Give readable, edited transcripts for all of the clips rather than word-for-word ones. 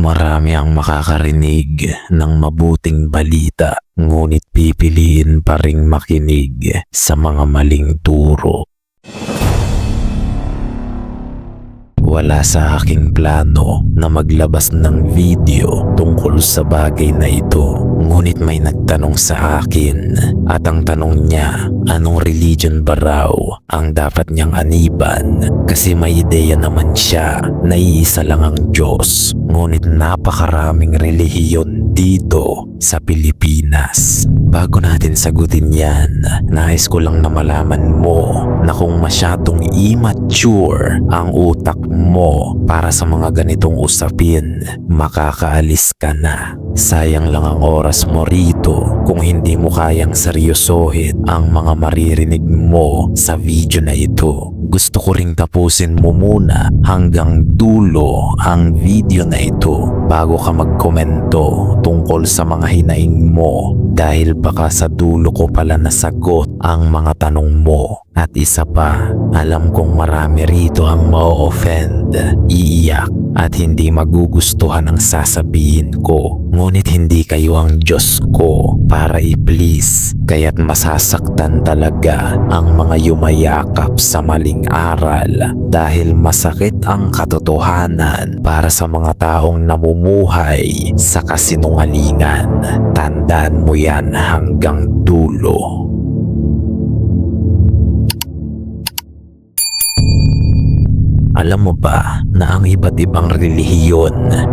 Marami ang makakarinig ng mabuting balita, ngunit pipiliin pa ring makinig sa mga maling turo. Wala sa aking plano na maglabas ng video tungkol sa bagay na ito. Ngunit may nagtanong sa akin at ang tanong niya, anong religion ba raw ang dapat niyang aniban? Kasi may ideya naman siya na iisa lang ang Diyos. Ngunit napakaraming relihiyon dito sa Pilipinas. Bago natin sagutin yan, nais ko lang na malaman mo na kung masyadong immature ang utak mo para sa mga ganitong usapin, makakaalis ka na. Sayang lang ang oras mo rito kung hindi mo kayang seryosohin ang mga maririnig mo sa video na ito. Gusto ko ring tapusin mo muna hanggang dulo ang video na ito bago ka magkomento tungkol sa mga hinaing mo, dahil baka sa dulo ko pala nasagot ang mga tanong mo. At isa pa, alam kong marami rito ang ma-offend, iiyak at hindi magugustuhan ang sasabihin ko. Ngunit hindi kayo ang Diyos ko para i-please, kaya't masasaktan talaga ang mga yumayakap sa maling aral, dahil masakit ang katotohanan para sa mga taong namumuhay sa kasinungalingan. Tandaan mo yan hanggang dulo. Alam mo ba na ang iba't ibang relihiyon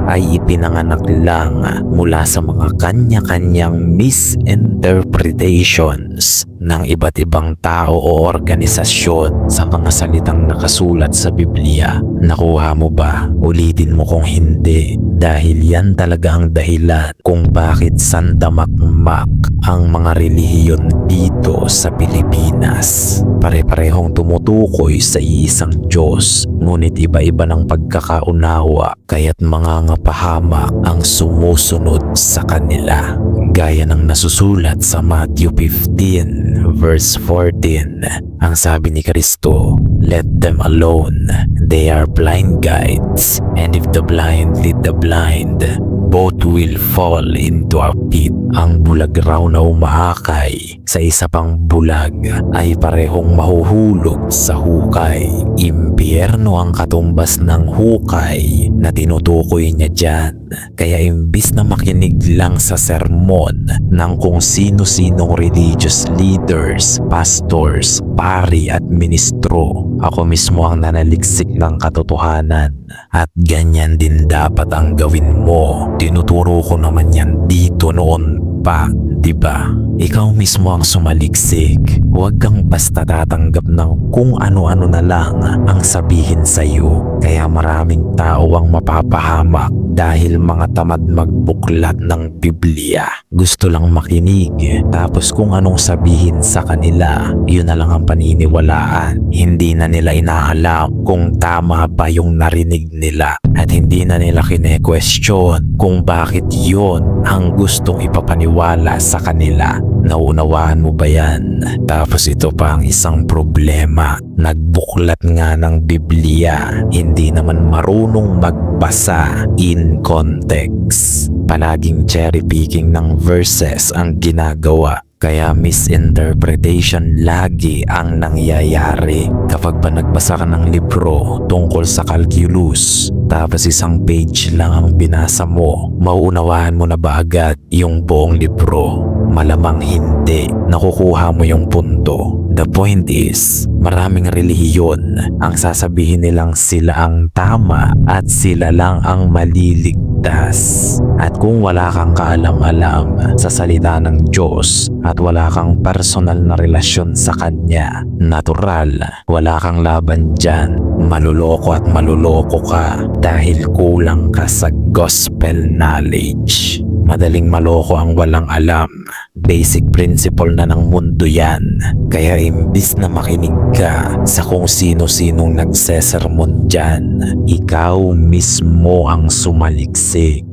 ay ipinanganak lang mula sa mga kanya-kanyang misinterpretations ng iba't ibang tao o organisasyon sa mga salitang nakasulat sa Biblia? Nakuha mo ba? Ulitin mo kung hindi, dahil yan talaga ang dahilan kung bakit sandamakmak ang mga relihiyon dito sa Pilipinas. Pare-parehong tumutukoy sa iisang Diyos, ngunit iba-iba ng pagkakaunawa, kaya't mangangapahamak ang sumusunod sa kanila. Gaya ng nasusulat sa Matthew 15 verse 14, ang sabi ni Kristo, "Let them alone, they are blind guides, and if the blind lead the blind, both will fall into a pit." Ang bulag raw na umaakay sa isa pang bulag ay parehong mahuhulog sa hukay. Impyerno ang katumbas ng hukay na tinutukoy niya dyan. Kaya imbis na makinig lang sa sermon ng kung sino-sinong religious leaders, pastors, pari at ministro, ako mismo ang nanaliksik ng katotohanan. At ganyan din dapat ang gawin mo. Tinuturo ko naman yan dito noon pa, diba? Ikaw mismo ang sumaliksik. Huwag kang basta tatanggap ng kung ano-ano na lang ang sabihin sa'yo. Kaya maraming tao ang mapapahamak dahil mga tamad magbuklat ng Biblia. Gusto lang makinig, tapos kung anong sabihin sa kanila, yun na lang ang paniniwalaan. Hindi na nila inaalam kung tama ba yung narinig nila, at hindi na nila kine-question kung bakit yun ang gustong ipapaniwala sa kanila. Naunawaan mo ba yan? Tapos ito pa ang isang problema. Nagbuklat nga ng Biblia, hindi naman marunong magbasa in context. Palaging cherry picking ng verses ang ginagawa. Kaya misinterpretation lagi ang nangyayari. Kapag ba nagbasa ka ng libro tungkol sa calculus, tapos isang page lang ang binasa mo, mauunawaan mo na ba agad yung buong libro? Malamang hindi. Nakukuha mo yung punto. The point is, maraming relihiyon ang sasabihin nilang sila ang tama at sila lang ang maliligtas. At kung wala kang kaalam-alam sa salita ng Diyos at wala kang personal na relasyon sa Kanya, natural, wala kang laban dyan. Maluloko at maluloko ka dahil kulang ka sa gospel knowledge. Madaling maloko ang walang alam. Basic principle na ng mundo yan. Kaya imbis na makinig ka sa kung sino-sinong nagsesermon dyan, ikaw mismo ang sumaliksik.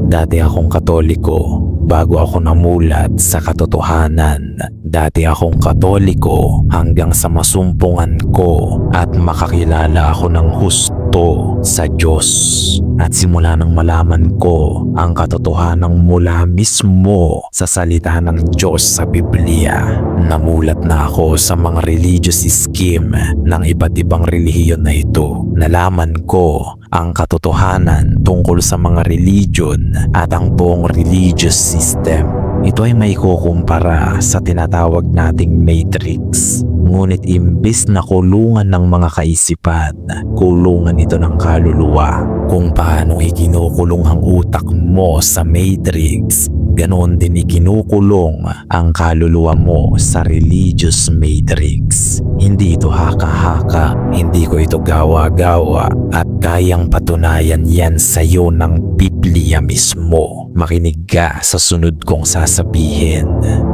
Dati akong Katoliko, bago ako namulat sa katotohanan. Dati akong Katoliko hanggang sa masumpungan ko at makakilala ako ng husto sa Diyos. At simula nang malaman ko ang katotohanan mula mismo sa salita ng Diyos sa Biblia, namulat na ako sa mga religious scheme ng iba't ibang relihiyon na ito. Nalaman ko ang katotohanan tungkol sa mga religion at ang buong religious system. Ito ay may kukumpara sa tinatawag nating matrix. Ngunit imbis na kulungan ng mga kaisipan, kulungan ito ng kaluluwa. Kung paano ikinukulong ang utak mo sa matrix, ganoon din ikinukulong ang kaluluwa mo sa religious matrix. Hindi ito haka-haka, hindi ko ito gawa-gawa, at kayang patunayan yan sa iyo ng Biblia mismo. Makinig ka sa sunod kong sasabihin.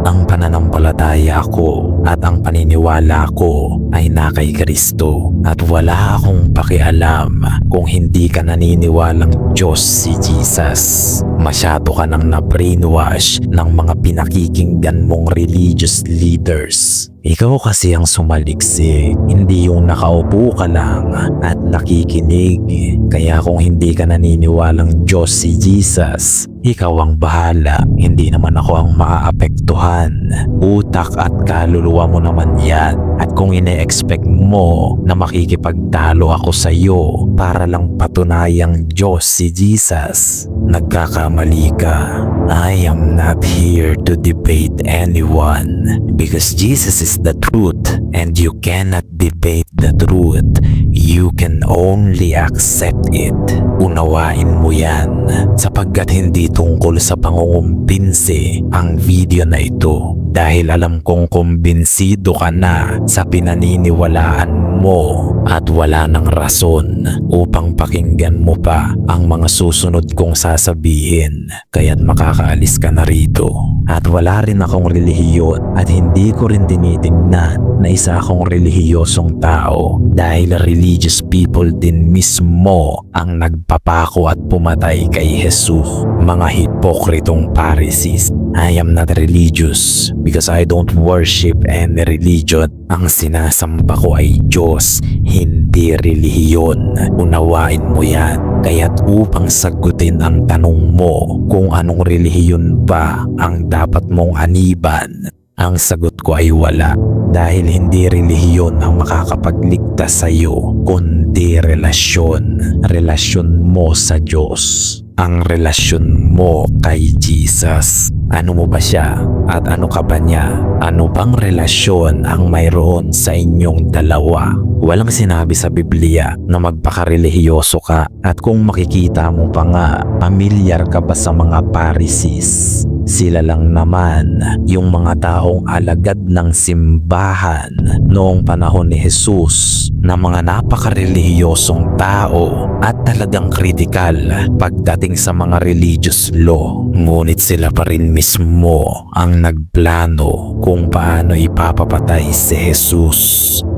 Ang pananampalataya ko at ang paniniwala ko ay na kay Kristo, at wala akong pakialam kung hindi ka naniniwalang Diyos si Jesus. Masyado ka nang na-brainwash ng mga pinakikinggan mong religious leaders. Ikaw kasi ang sumaliksik, hindi yung nakaupo ka lang at nakikinig. Kaya kung hindi ka naniniwalang Diyos si Jesus, ikaw ang bahala, hindi naman ako ang maaapektuhan. Utak at kaluluwa mo naman yan. At kung ine-expect mo na makikipagtalo ako sa iyo para lang patunayang Diyos si Jesus, nagkakamali ka. I am not here to debate anyone because Jesus is the truth and you cannot debate the truth. You can only accept it. Unawain mo yan sapagkat hindi tungkol sa pangungumbinsi ang video na ito, dahil alam kong kumbinsido ka na sa pinaniniwalaan mo at wala ng rason upang pakinggan mo pa ang mga susunod kong sasabihin, kaya't makakaalis ka na rito. At wala rin akong relihiyon at hindi ko rin tinitingnan na isa akong relihiyosong tao, dahil religious people din mismo ang nagpapako at pumatay kay Jesus. Mga hipokritong Pharisees. I am not religious because I don't worship any religion. Ang sinasamba ko ay Diyos, hindi relihiyon. Unawain mo yan. Kaya't upang sagutin ang tanong mo kung anong relihiyon ba ang dapat mong aniban, ang sagot ko ay wala, dahil hindi relihiyon ang makakapagligtas sa iyo, kundi relasyon. Relasyon mo sa Diyos. Ang relasyon mo kay Jesus. Ano mo ba siya at ano ka ba niya? Ano bang relasyon ang mayroon sa inyong dalawa? Walang sinabi sa Biblia na magpakarelihiyoso ka, at kung makikita mo pa nga, pamilyar ka ba sa mga Pharisees? Sila lang naman yung mga taong alagad ng simbahan noong panahon ni Jesus, na mga napakarelihiyosong tao at talagang kritikal pagdating sa mga religious law. Ngunit sila pa rin mismo ang nagplano kung paano ipapapatay si Jesus.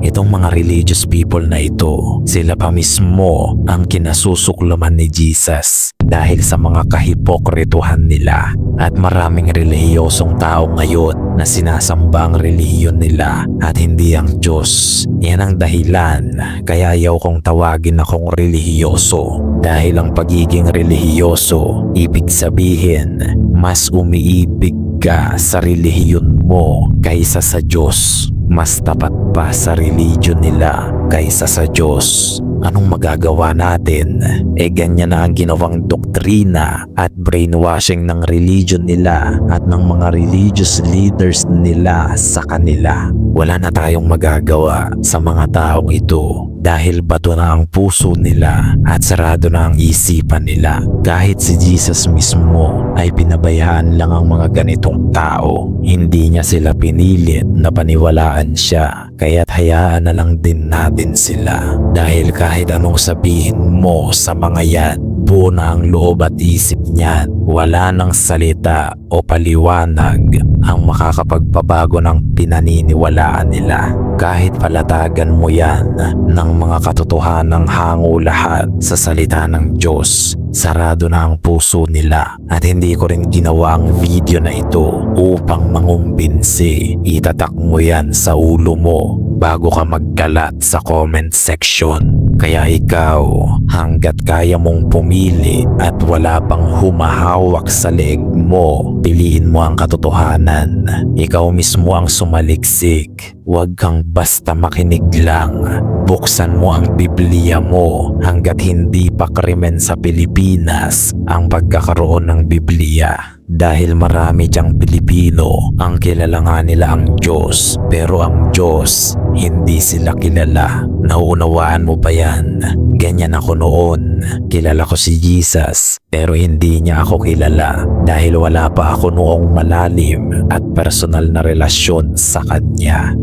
Itong mga religious people na ito, sila pa mismo ang kinasusuklaman ni Jesus dahil sa mga kahipokrituhan nila. At maraming relihiyosong tao ngayon na sinasamba ang relihiyon nila at hindi ang Diyos. Yan ang dahilan kaya ayaw kong tawagin akong relihiyoso, dahil ang pagiging relihiyoso, ibig sabihin mas umiibig ka sa relihiyon mo kaysa sa Diyos. Mas tapat pa sa religion nila kaysa sa Diyos. Anong magagawa natin? Ganyan na ang ginawang doktrina at brainwashing ng religion nila at ng mga religious leaders nila sa kanila. Wala na tayong magagawa sa mga taong ito, dahil bato na ang puso nila at sarado na ang isipan nila. Kahit si Jesus mismo ay pinabayaan lang ang mga ganitong tao. Hindi niya sila pinilit na paniwalaan siya, kaya't hayaan na lang din natin sila. Dahil kahit anong sabihin mo sa mga yan, Malabo na ang loob at isip niya. Wala ng salita o paliwanag ang makakapagpabago ng pinaniniwalaan nila. Kahit palatagan mo yan ng mga katotohanang hango lahat sa salita ng Diyos, sarado na ang puso nila. At hindi ko rin ginawa ang video na ito upang mangumbinsi. Itatak mo yan sa ulo mo bago ka magkalat sa comment section. Kaya ikaw, hanggat kaya mong pumili at wala pang humahawak sa leeg mo, piliin mo ang katotohanan. Ikaw mismo ang sumaliksik. Huwag kang basta makinig lang. Buksan mo ang Biblia mo hanggat hindi pa krimen sa Pilipinas ang pagkakaroon ng Biblia. Dahil marami diyang Pilipino ang kilala nga nila ang Diyos, pero ang Diyos hindi sila kilala. Nauunawaan mo ba yan? Ganyan ako noon. Kilala ko si Jesus pero hindi niya ako kilala dahil wala pa ako noong malalim at personal na relasyon sa Kanya.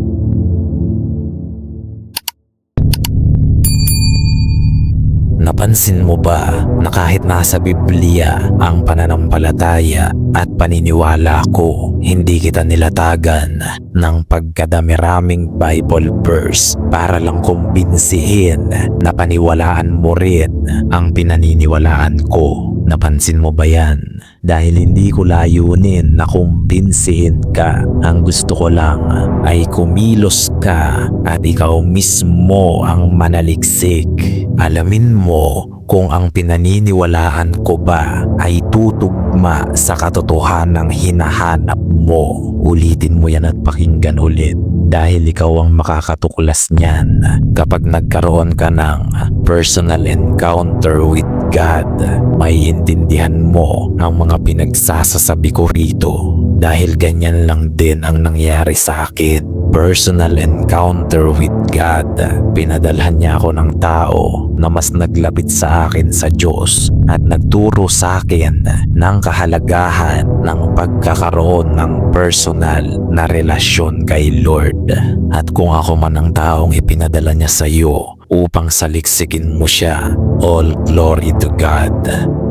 Napansin mo ba na kahit nasa Biblia ang pananampalataya at paniniwala ko, hindi kita nilatagan ng pagkadami-raming Bible verse para lang kumbinsihin na paniwalaan mo rin ang pinaniniwalaan ko. Napansin mo ba yan? Dahil hindi ko layunin na kumbinsihin ka. Ang gusto ko lang ay kumilos ka at ikaw mismo ang manaliksik. Alamin mo kung ang pinaniniwalaan ko ba ay tutugma sa katotohanang hinahanap mo. Ulitin mo yan at pakinggan ulit dahil ikaw ang makakatuklas niyan kapag nagkaroon ka ng personal encounter with God. May intindihan mo ang mga pinagsasasabi ko rito dahil ganyan lang din ang nangyari sa akin. Personal encounter with God. Pinadalhan niya ako ng tao na mas naglapit sa akin sa Diyos at nagturo sa akin ng kahalagahan ng pagkakaroon ng personal na relasyon kay Lord. At kung ako man ang taong ipinadala niya sa iyo upang saliksikin mo siya, all glory to God.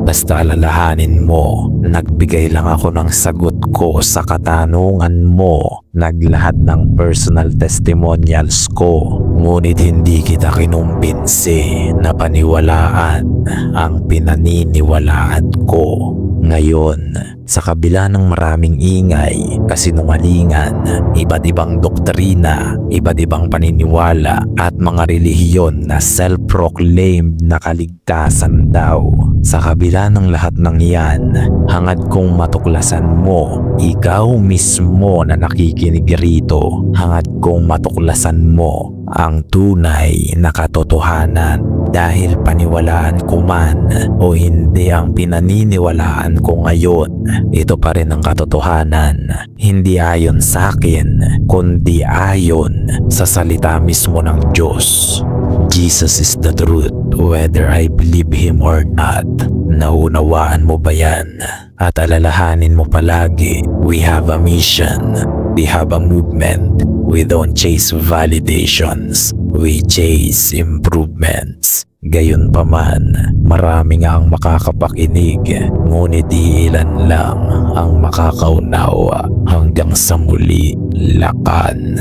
Basta alalahanin mo, nagbigay lang ako ng sagot ko sa katanungan mo, naglahat ng personal testimonials ko, ngunit hindi kita kinumbinsi na paniwalaan ang pinaniniwalaan ko. Ngayon, sa kabila ng maraming ingay, kasinungalingan, iba't ibang doktrina, iba't ibang paniniwala at mga relihiyon na self-proclaimed na kaligtasan daw, sa kabila ng lahat ng yan, hangad kong matuklasan mo, ikaw mismo na nakikinig rito, hangad kong matuklasan mo ang tunay na katotohanan. Dahil paniwalaan ko man o hindi ang pinaniniwalaan ko ngayon, ito pa rin ang katotohanan. Hindi ayon sa akin, kundi ayon sa salita mismo ng Diyos. Jesus is the truth, whether I believe Him or not. Naunawaan mo ba yan? At alalahanin mo palagi, we have a mission, we have a movement. We don't chase validations, we chase improvements. Gayunpaman, marami nga ang makakapakinig, ngunit ilan lang ang makakaunawa. Hanggang sa muli, lakan.